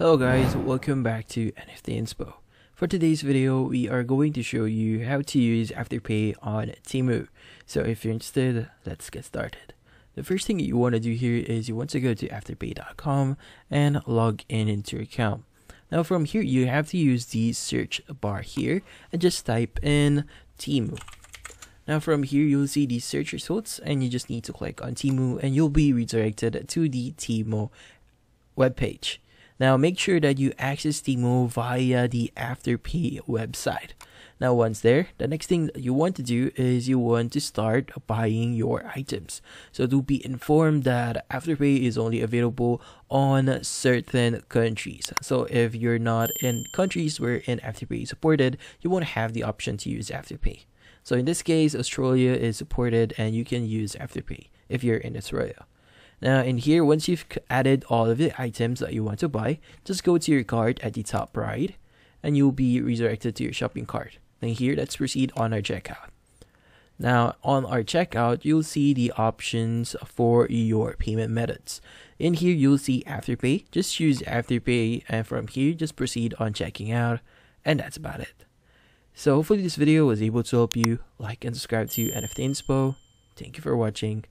Hello guys, welcome back to NFT Inspo. For today's video, we are going to show you how to use Afterpay on Temu. So if you're interested, let's get started. The first thing you want to do here is you want to go to afterpay.com and log in into your account. Now from here, you have to use the search bar here and just type in Temu. Now from here, you'll see the search results and you just need to click on Temu and you'll be redirected to the Temu webpage. Now make sure that you access Temu via the Afterpay website. Now once there, the next thing that you want to do is you want to start buying your items. So to be informed that Afterpay is only available on certain countries. So if you're not in countries wherein Afterpay is supported, you won't have the option to use Afterpay. So in this case, Australia is supported and you can use Afterpay if you're in Australia. Now in here, once you've added all of the items that you want to buy, just go to your cart at the top right and you'll be redirected to your shopping cart. Then here, let's proceed on our checkout. Now on our checkout, you'll see the options for your payment methods. In here, you'll see Afterpay. Just choose Afterpay and from here, just proceed on checking out, and that's about it. So hopefully this video was able to help you. Like and subscribe to NFT Inspo. Thank you for watching.